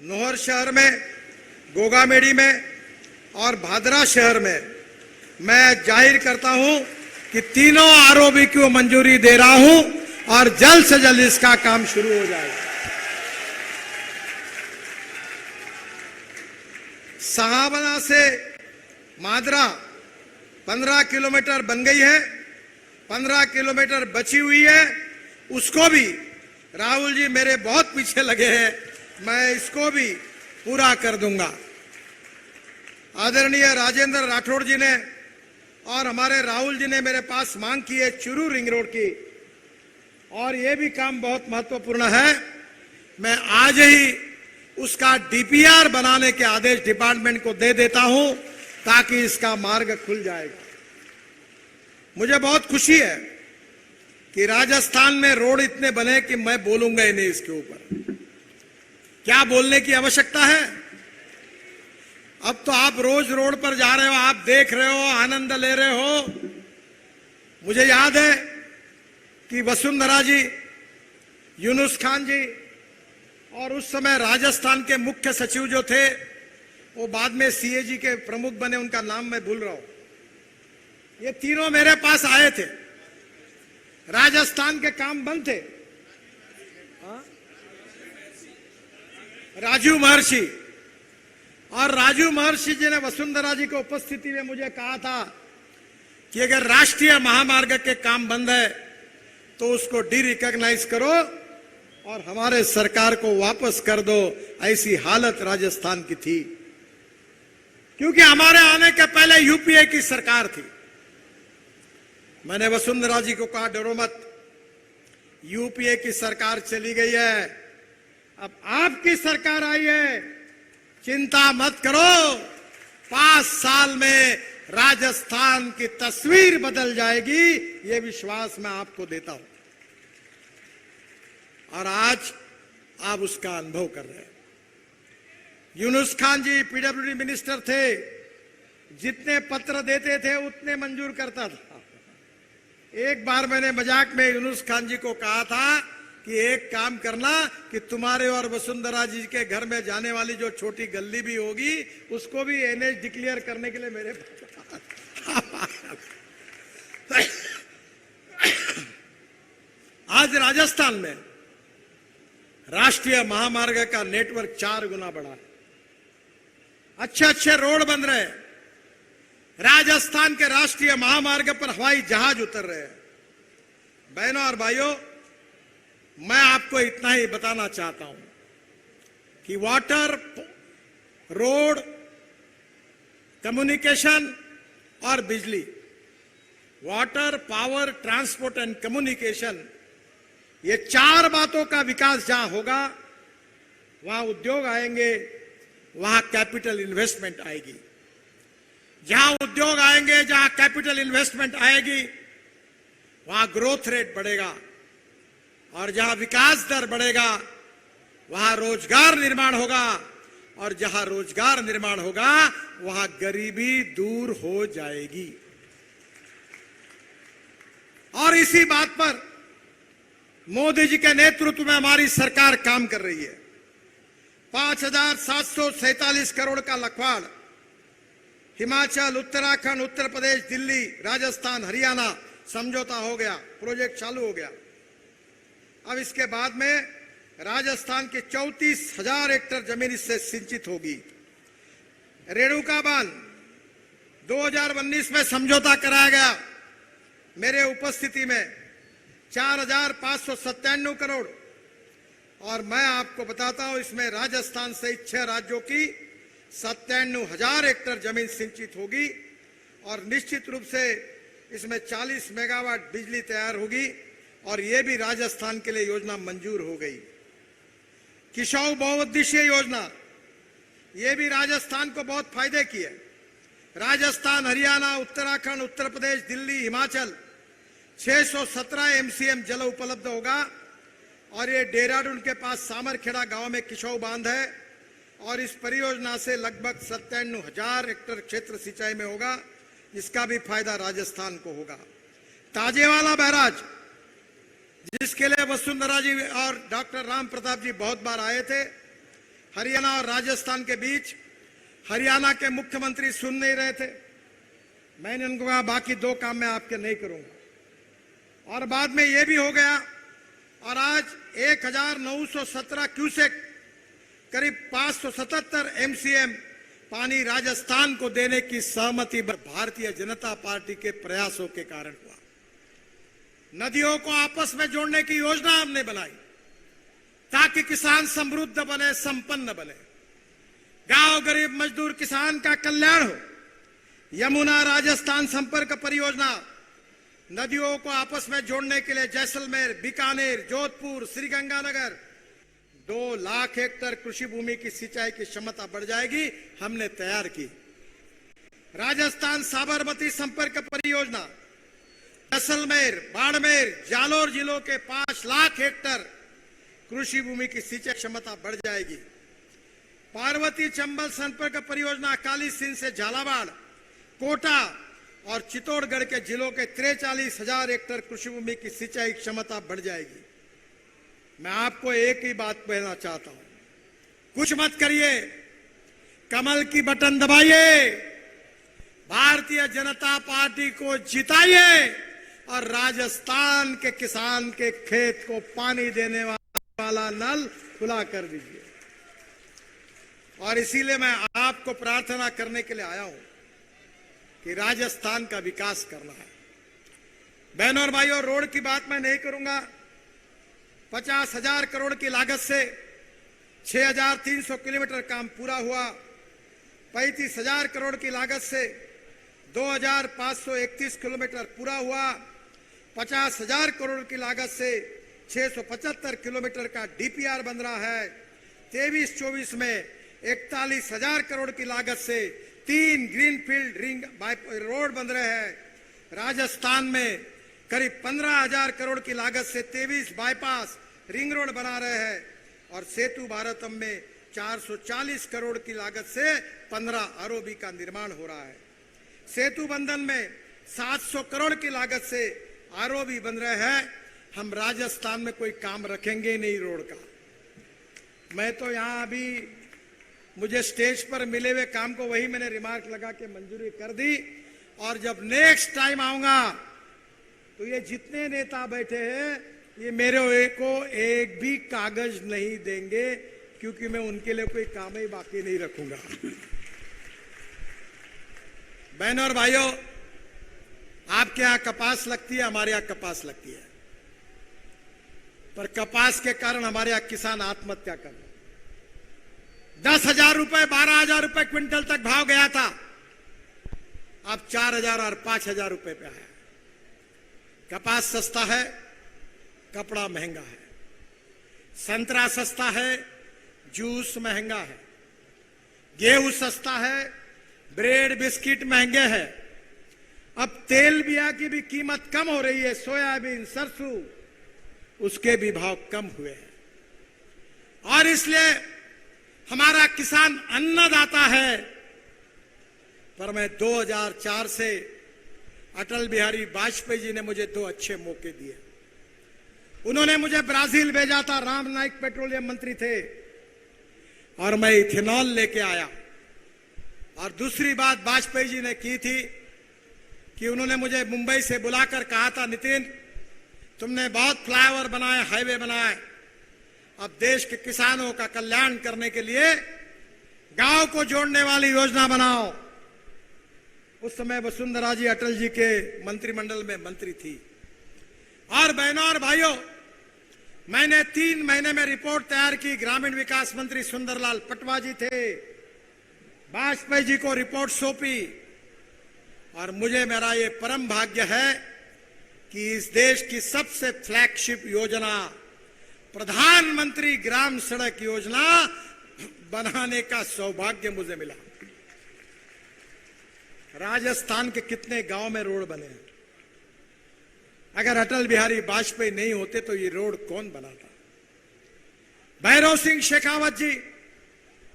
नोहर शहर में, गोगामेडी में और भादरा शहर में मैं जाहिर करता हूं कि तीनों आरओबी को मंजूरी दे रहा हूं और जल्द से जल्द इसका काम शुरू हो जाएगा। सहाबना से मादरा 15 किलोमीटर बन गई है, 15 किलोमीटर बची हुई है, उसको भी राहुल जी मेरे बहुत पीछे लगे हैं, मैं इसको भी पूरा कर दूंगा। आदरणीय राजेंद्र राठौड़ जी ने और हमारे राहुल जी ने मेरे पास मांग की है चुरू रिंग रोड की, और यह भी काम बहुत महत्वपूर्ण है। मैं आज ही उसका डीपीआर बनाने के आदेश डिपार्टमेंट को दे देता हूं ताकि इसका मार्ग खुल जाएगा। मुझे बहुत खुशी है कि राजस्थान में रोड इतने बने कि मैं बोलूंगा ही नहीं इसके ऊपर। क्या बोलने की आवश्यकता है? अब तो आप रोज रोड पर जा रहे हो, आप देख रहे हो, आनंद ले रहे हो। मुझे याद है कि वसुंधरा जी, यूनुस खान जी और उस समय राजस्थान के मुख्य सचिव जो थे वो बाद में सीएजी के प्रमुख बने, उनका नाम मैं भूल रहा हूं। ये तीनों मेरे पास आए थे, राजस्थान के काम बंद थे। राजू महर्षि, और राजू महर्षि जी ने वसुंधरा जी की उपस्थिति में मुझे कहा था कि अगर राष्ट्रीय महामार्ग के काम बंद है तो उसको डी रिकॉग्नाइज करो और हमारे सरकार को वापस कर दो। ऐसी हालत राजस्थान की थी, क्योंकि हमारे आने के पहले यूपीए की सरकार थी। मैंने वसुंधरा जी को कहा डरो मत, यूपीए की सरकार चली गई है, अब आपकी सरकार आई है, चिंता मत करो, 5 साल में राजस्थान की तस्वीर बदल जाएगी, ये विश्वास मैं आपको देता हूं। और आज आप उसका अनुभव कर रहे हैं। यूनुस खान जी पीडब्ल्यूडी मिनिस्टर थे, जितने पत्र देते थे उतने मंजूर करता था। एक बार मैंने मजाक में यूनुस खान जी को कहा था कि एक काम करना कि तुम्हारे और वसुंधरा जी के घर में जाने वाली जो छोटी गली भी होगी उसको भी एनएच डिक्लेयर करने के लिए मेरे आज राजस्थान में राष्ट्रीय महामार्ग का नेटवर्क 4 गुना बढ़ा है। अच्छे अच्छे रोड बन रहे हैं, राजस्थान के राष्ट्रीय महामार्ग पर हवाई जहाज उतर रहे हैं। बहनों और भाइयों, मैं आपको इतना ही बताना चाहता हूं कि वाटर, रोड, कम्युनिकेशन और बिजली, water, power, transport and communication, ये 4 बातों का विकास जहां होगा वहां उद्योग आएंगे, वहां कैपिटल इन्वेस्टमेंट आएगी। जहां उद्योग आएंगे, जहां कैपिटल इन्वेस्टमेंट आएगी, वहां ग्रोथ रेट बढ़ेगा, और जहां विकास दर बढ़ेगा वहां रोजगार निर्माण होगा, और जहां रोजगार निर्माण होगा वहां गरीबी दूर हो जाएगी। और इसी बात पर मोदी जी के नेतृत्व में हमारी सरकार काम कर रही है। 5,747 करोड़ का लखवाड़ हिमाचल, उत्तराखंड, उत्तर प्रदेश, दिल्ली, राजस्थान, हरियाणा समझौता हो गया, प्रोजेक्ट चालू हो गया। अब इसके बाद में राजस्थान की 34,000 हेक्टेयर जमीन इससे सिंचित होगी। रेणुका बांध 2019 में समझौता कराया गया मेरे उपस्थिति में 4,597 करोड़, और मैं आपको बताता हूं इसमें राजस्थान सहित 6 राज्यों की 97,000 हेक्टेयर जमीन सिंचित होगी, और निश्चित रूप से इसमें 40 मेगावाट बिजली तैयार होगी, और यह भी राजस्थान के लिए योजना मंजूर हो गई। किसाऊ बहुउद्देशीय योजना, यह भी राजस्थान को बहुत फायदे की है। राजस्थान, हरियाणा, उत्तराखंड, उत्तर प्रदेश, दिल्ली, हिमाचल 617 एमसीएम जल उपलब्ध होगा, और ये देहरादून के पास सामरखेड़ा गांव में किसाऊ बांध है, और इस परियोजना से लगभग 97,000 हेक्टेयर क्षेत्र सिंचाई में होगा, इसका भी फायदा राजस्थान को होगा। ताजेवाला बैराज, जिसके लिए वसुंधरा जी और डॉक्टर राम प्रताप जी बहुत बार आए थे, हरियाणा और राजस्थान के बीच हरियाणा के मुख्यमंत्री सुन नहीं रहे थे। मैंने उनको कहा बाकी 2 काम मैं आपके नहीं करूंगा, और बाद में ये भी हो गया। और आज 1917 क्यूसेक करीब 577 एमसीएम पानी राजस्थान को देने की सहमति भारतीय जनता पार्टी के प्रयासों के कारण हुआ। नदियों को आपस में जोड़ने की योजना हमने बनाई ताकि किसान समृद्ध बने, संपन्न बने, गांव गरीब मजदूर किसान का कल्याण हो। यमुना राजस्थान संपर्क परियोजना नदियों को आपस में जोड़ने के लिए जैसलमेर, बीकानेर, जोधपुर, श्रीगंगानगर 2 लाख हेक्टेयर कृषि भूमि की सिंचाई की क्षमता बढ़ जाएगी, हमने तैयार की। राजस्थान साबरमती संपर्क परियोजना जैसलमेर, बाड़मेर, जालोर जिलों के 5 लाख हेक्टेयर कृषि भूमि की सिंचाई क्षमता बढ़ जाएगी। पार्वती चंबल संपर्क परियोजना काली सिंध से झालावाड़, कोटा और चित्तौड़गढ़ के जिलों के 43,000 हेक्टेयर कृषि भूमि की सिंचाई क्षमता बढ़ जाएगी। मैं आपको एक ही बात कहना चाहता हूं, कुछ मत करिए, कमल की बटन दबाइए, भारतीय जनता पार्टी को जिताइए और राजस्थान के किसान के खेत को पानी देने वाला नल खुला कर दीजिए। और इसीलिए मैं आपको प्रार्थना करने के लिए आया हूं कि राजस्थान का विकास करना है। बहनों और भाइयों, रोड की बात मैं नहीं करूंगा। 50,000 करोड़ की लागत से 6,300 किलोमीटर काम पूरा हुआ। 35,000 करोड़ की लागत से 2,531 किलोमीटर पूरा हुआ। 50,000 करोड़ की लागत से 675 किलोमीटर का डीपीआर बन रहा है। 23-24 में 41,000 करोड़ की लागत से 3 ग्रीनफील्ड रिंग रोड बन रहे हैं। राजस्थान में करीब 15,000 करोड़ की लागत से 23 बाईपास रिंग रोड बना रहे हैं। और सेतु भारतम में 440 करोड़ की लागत से 15 आरओबी का निर्माण हो रहा है। सेतु बंधन में 700 करोड़ की लागत से आरओबी बन रहे हैं। हम राजस्थान में कोई काम रखेंगे नहीं रोड का। मैं तो यहां अभी मुझे स्टेज पर मिले हुए काम को वही मैंने रिमार्क लगा के मंजूरी कर दी। और जब नेक्स्ट टाइम आऊंगा तो ये जितने नेता बैठे हैं ये मेरे को एक भी कागज नहीं देंगे, क्योंकि मैं उनके लिए कोई काम ही बाकी नहीं रखूंगा। बहनों और भाइयों, आपके यहां कपास लगती है, हमारे यहां कपास लगती है, पर कपास के कारण हमारे यहां किसान आत्महत्या कर रहे। 10,000 रुपए, 12,000 रुपए क्विंटल तक भाव गया था, अब 4,000 और 5,000 रुपए पे आया। कपास सस्ता है, कपड़ा महंगा है। संतरा सस्ता है, जूस महंगा है। गेहूं सस्ता है, ब्रेड बिस्किट महंगे हैं। अब तेल बिया की भी कीमत कम हो रही है। सोयाबीन, सरसों, उसके भी भाव कम हुए हैं। और इसलिए हमारा किसान अन्नदाता है। पर मैं 2004 से अटल बिहारी वाजपेयी जी ने मुझे 2 अच्छे मौके दिए। उन्होंने मुझे ब्राजील भेजा था, राम नाइक पेट्रोलियम मंत्री थे, और मैं इथेनॉल लेके आया। और दूसरी बात वाजपेयी जी ने की थी कि उन्होंने मुझे मुंबई से बुलाकर कहा था, नितिन तुमने बहुत फ्लाईओवर बनाए, हाईवे बनाए, अब देश के किसानों का कल्याण करने के लिए गांव को जोड़ने वाली योजना बनाओ। उस समय वसुंधरा जी अटल जी के मंत्रिमंडल में मंत्री थी। और बहनों और भाइयों, मैंने 3 महीने में रिपोर्ट तैयार की। ग्रामीण विकास मंत्री सुंदरलाल पटवा जी थे, वाजपेयी जी को रिपोर्ट सौंपी। और मुझे मेरा ये परम भाग्य है कि इस देश की सबसे फ्लैगशिप योजना प्रधानमंत्री ग्राम सड़क योजना बनाने का सौभाग्य मुझे मिला। राजस्थान के कितने गांव में रोड बने हैं। अगर अटल बिहारी वाजपेयी नहीं होते तो ये रोड कौन बनाता। भैरव सिंह शेखावत जी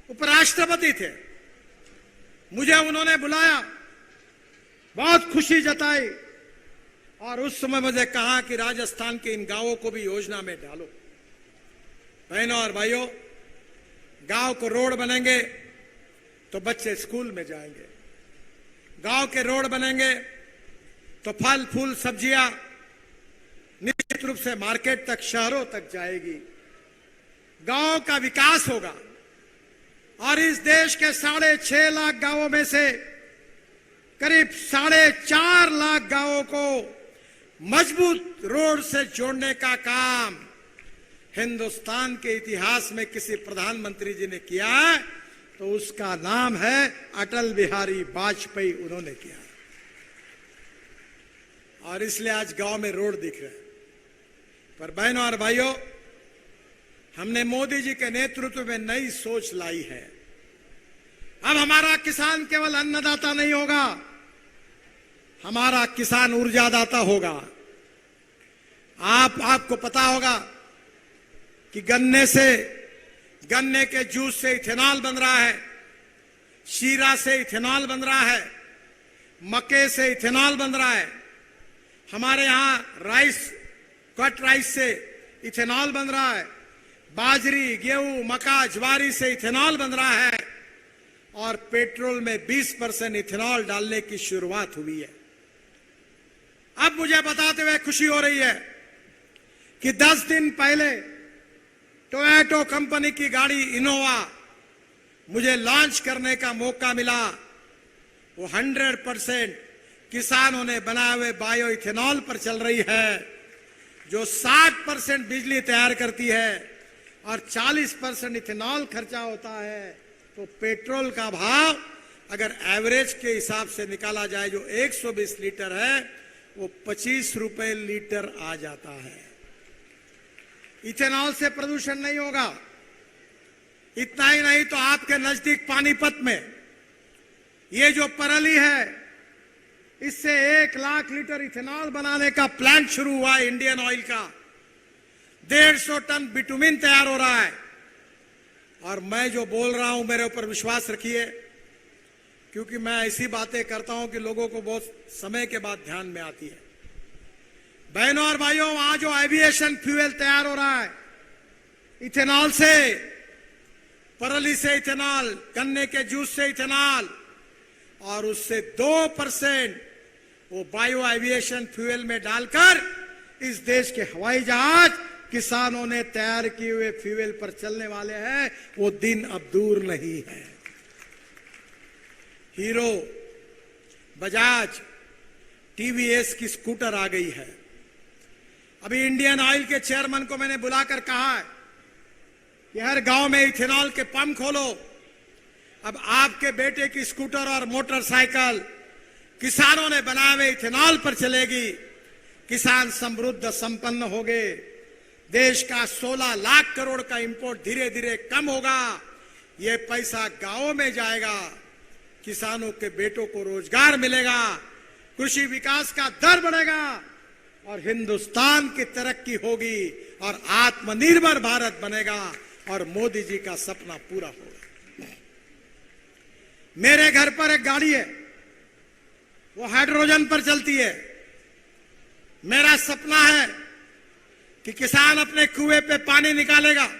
उपराष्ट्रपति थे, मुझे उन्होंने बुलाया, बहुत खुशी जताई, और उस समय मुझे कहा कि राजस्थान के इन गांवों को भी योजना में डालो। बहनों और भाइयों, गांव को रोड बनेंगे तो बच्चे स्कूल में जाएंगे, गांव के रोड बनेंगे तो फल फूल सब्जियां निश्चित रूप से मार्केट तक, शहरों तक जाएगी, गांव का विकास होगा। और इस देश के 6.5 लाख गांवों में से करीब 4.5 लाख गांवों को मजबूत रोड से जोड़ने का काम हिंदुस्तान के इतिहास में किसी प्रधानमंत्री जी ने किया है तो उसका नाम है अटल बिहारी वाजपेयी। उन्होंने किया और इसलिए आज गांव में रोड दिख रहे हैं। पर बहनों और भाइयों, हमने मोदी जी के नेतृत्व में नई सोच लाई है। अब हमारा किसान केवल अन्नदाता नहीं होगा, हमारा किसान ऊर्जादाता होगा। आपको पता होगा कि गन्ने के जूस से इथेनॉल बन रहा है, शीरा से इथेनॉल बन रहा है, मक्के से इथेनॉल बन रहा है, हमारे यहां कट राइस से इथेनॉल बन रहा है, बाजरी, गेहूं, मक्का, ज्वारी से इथेनॉल बन रहा है और पेट्रोल में 20% इथेनॉल डालने की शुरुआत हुई है। अब मुझे बताते हुए खुशी हो रही है कि 10 दिन पहले टोयोटा कंपनी की गाड़ी इनोवा मुझे लॉन्च करने का मौका मिला। वो 100% किसानों ने बनाए हुए बायो इथेनॉल पर चल रही है, जो 60% बिजली तैयार करती है और 40% इथेनॉल खर्चा होता है। तो पेट्रोल का भाव अगर एवरेज के हिसाब से निकाला जाए जो 120 लीटर है वो 25 रुपए लीटर आ जाता है। इथेनॉल से प्रदूषण नहीं होगा। इतना ही नहीं तो आपके नजदीक पानीपत में ये जो परली है, इससे 1 लाख लीटर इथेनॉल बनाने का प्लांट शुरू हुआ है इंडियन ऑयल का। 150 टन बिटुमिन तैयार हो रहा है। और मैं जो बोल रहा हूं मेरे ऊपर विश्वास रखिए, क्योंकि मैं ऐसी बातें करता हूं कि लोगों को बहुत समय के बाद ध्यान में आती है। बहनों और भाइयों, वहां जो एविएशन फ्यूल तैयार हो रहा है इथेनॉल से, परली से इथेनॉल, गन्ने के जूस से इथेनॉल और उससे 2% वो बायो एविएशन फ्यूल में डालकर इस देश के हवाई जहाज किसानों ने तैयार किए हुए फ्यूल पर चलने वाले हैं। वो दिन अब दूर नहीं है। हीरो, बजाज, टीवीएस की स्कूटर आ गई है। अभी इंडियन ऑयल के चेयरमैन को मैंने बुलाकर कहा है कि हर गांव में इथेनॉल के पंप खोलो। अब आपके बेटे की स्कूटर और मोटरसाइकिल किसानों ने बनाए हुए इथेनॉल पर चलेगी। किसान समृद्ध संपन्न हो गए। देश का 16 लाख करोड़ का इंपोर्ट धीरे धीरे कम होगा। ये पैसा गांवों में जाएगा, किसानों के बेटों को रोजगार मिलेगा, कृषि विकास का दर बढ़ेगा और हिंदुस्तान की तरक्की होगी और आत्मनिर्भर भारत बनेगा और मोदी जी का सपना पूरा होगा। मेरे घर पर एक गाड़ी है, वो हाइड्रोजन पर चलती है। मेरा सपना है कि किसान अपने कुएं पे पानी निकालेगा,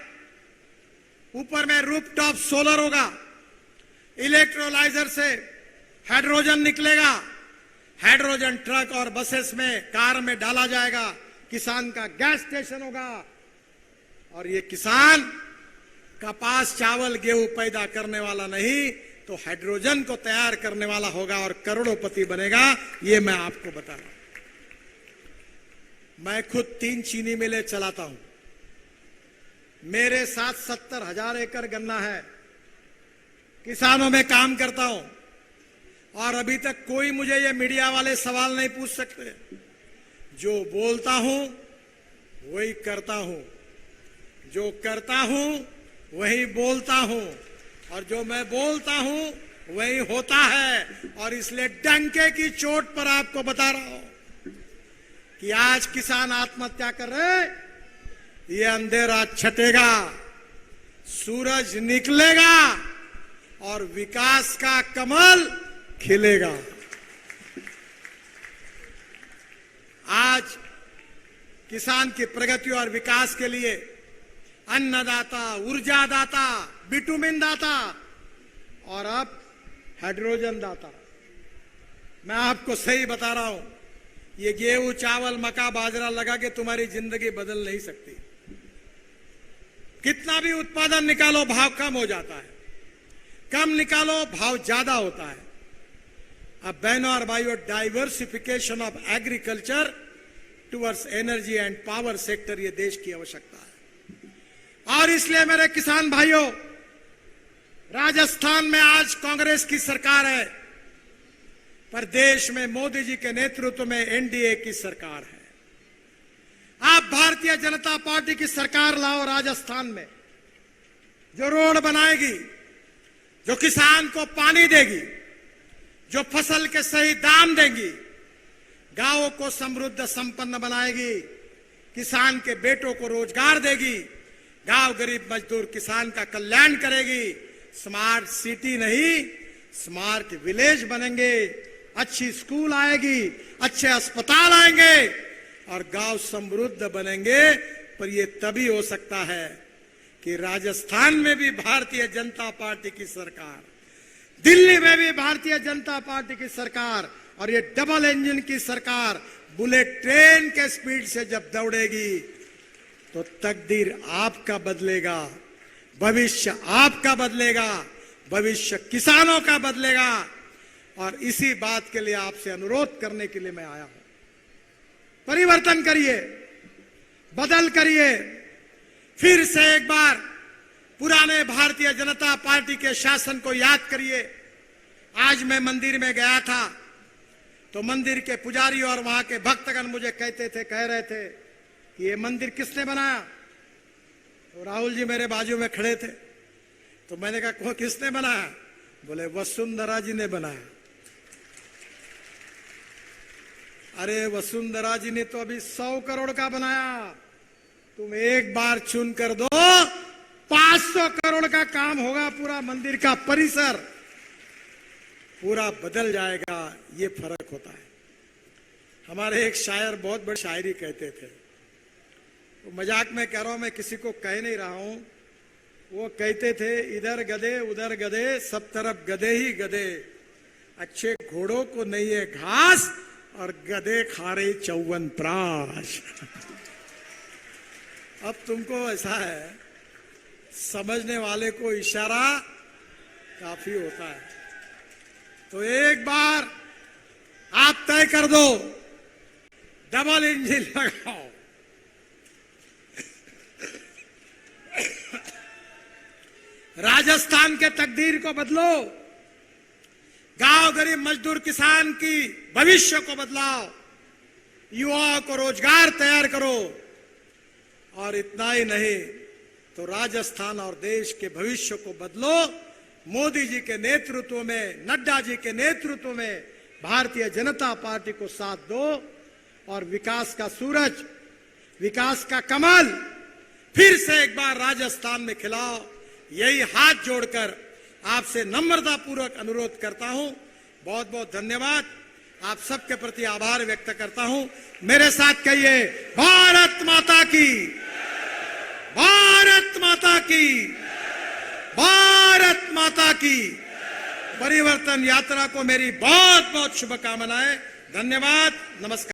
ऊपर में रूफटॉप सोलर होगा, इलेक्ट्रोलाइजर से हाइड्रोजन निकलेगा, हाइड्रोजन ट्रक और बसेस में, कार में डाला जाएगा, किसान का गैस स्टेशन होगा और ये किसान कपास, चावल, गेहूं पैदा करने वाला नहीं तो हाइड्रोजन को तैयार करने वाला होगा और करोड़पति बनेगा। ये मैं आपको बता रहा हूं। मैं खुद 3 चीनी मिलें चलाता हूं। मेरे साथ 70,000 एकड़ गन्ना है। किसानों में काम करता हूं और अभी तक कोई मुझे ये मीडिया वाले सवाल नहीं पूछ सकते। जो बोलता हूं वही करता हूं, जो करता हूं वही बोलता हूं और जो मैं बोलता हूं वही होता है। और इसलिए डंके की चोट पर आपको बता रहा हूं कि आज किसान आत्महत्या कर रहे, ये अंधेरा छटेगा, सूरज निकलेगा और विकास का कमल खिलेगा। आज किसान की प्रगति और विकास के लिए अन्नदाता, ऊर्जादाता, बिटुमिन दाता और अब हाइड्रोजन दाता। मैं आपको सही बता रहा हूं, ये गेहूं, चावल, मक्का, बाजरा लगा के तुम्हारी जिंदगी बदल नहीं सकती। कितना भी उत्पादन निकालो भाव कम हो जाता है, कम निकालो भाव ज्यादा होता है। अब बहनों और भाइयों, diversification of agriculture towards energy and power sector ये देश की आवश्यकता है। और इसलिए मेरे किसान भाइयों, राजस्थान में आज कांग्रेस की सरकार है, पर देश में मोदी जी के नेतृत्व में एनडीए की सरकार है। आप भारतीय जनता पार्टी की सरकार लाओ राजस्थान में, जो रोड बनाएगी, जो किसान को पानी देगी, जो फसल के सही दाम देगी, गांवों को समृद्ध संपन्न बनाएगी, किसान के बेटों को रोजगार देगी, गांव गरीब मजदूर किसान का कल्याण करेगी। स्मार्ट सिटी नहीं, स्मार्ट विलेज बनेंगे, अच्छी स्कूल आएगी, अच्छे अस्पताल आएंगे और गांव समृद्ध बनेंगे। पर यह तभी हो सकता है कि राजस्थान में भी भारतीय जनता पार्टी की सरकार, दिल्ली में भी भारतीय जनता पार्टी की सरकार और ये डबल इंजन की सरकार बुलेट ट्रेन के स्पीड से जब दौड़ेगी तो तकदीर आपका बदलेगा, भविष्य आपका बदलेगा, भविष्य किसानों का बदलेगा। और इसी बात के लिए आपसे अनुरोध करने के लिए मैं आया हूं। परिवर्तन करिए, बदल करिए, फिर से एक बार पुराने भारतीय जनता पार्टी के शासन को याद करिए। आज मैं मंदिर में गया था तो मंदिर के पुजारी और वहां के भक्तगण मुझे कह रहे थे कि ये मंदिर किसने बनाया। तो राहुल जी मेरे बाजू में खड़े थे, तो मैंने कहा किसने बनाया? बोले वसुंधरा जी ने बनाया। अरे वसुंधरा जी ने तो अभी 100 करोड़ का बनाया, तुम एक बार चुन कर दो 500 करोड़ का काम होगा, पूरा मंदिर का परिसर पूरा बदल जाएगा। ये फर्क होता है। हमारे एक शायर बहुत बड़ी शायरी कहते थे, तो मजाक में कह रहा हूं, मैं किसी को कह नहीं रहा हूं। वो कहते थे इधर गधे उधर गधे, सब तरफ गधे ही गधे, अच्छे घोड़ों को नहीं है घास और गधे खा रहे 54 प्राश। अब तुमको ऐसा है, समझने वाले को इशारा काफी होता है। तो एक बार आप तय कर दो, डबल इंजन लगाओ, राजस्थान के तकदीर को बदलो, गांव गरीब मजदूर किसान की भविष्य को बदलाओ, युवाओं को रोजगार तैयार करो। और इतना ही नहीं तो राजस्थान और देश के भविष्य को बदलो। मोदी जी के नेतृत्व में, नड्डा जी के नेतृत्व में भारतीय जनता पार्टी को साथ दो और विकास का सूरज, विकास का कमल फिर से एक बार राजस्थान में खिलाओ। यही हाथ जोड़कर आपसे नम्रता पूर्वक अनुरोध करता हूं। बहुत बहुत धन्यवाद, आप सबके प्रति आभार व्यक्त करता हूं। मेरे साथ कहिए भारत माता की, भारत माता की, भारत माता की। परिवर्तन यात्रा को मेरी बहुत बहुत शुभकामनाएं। धन्यवाद, नमस्कार।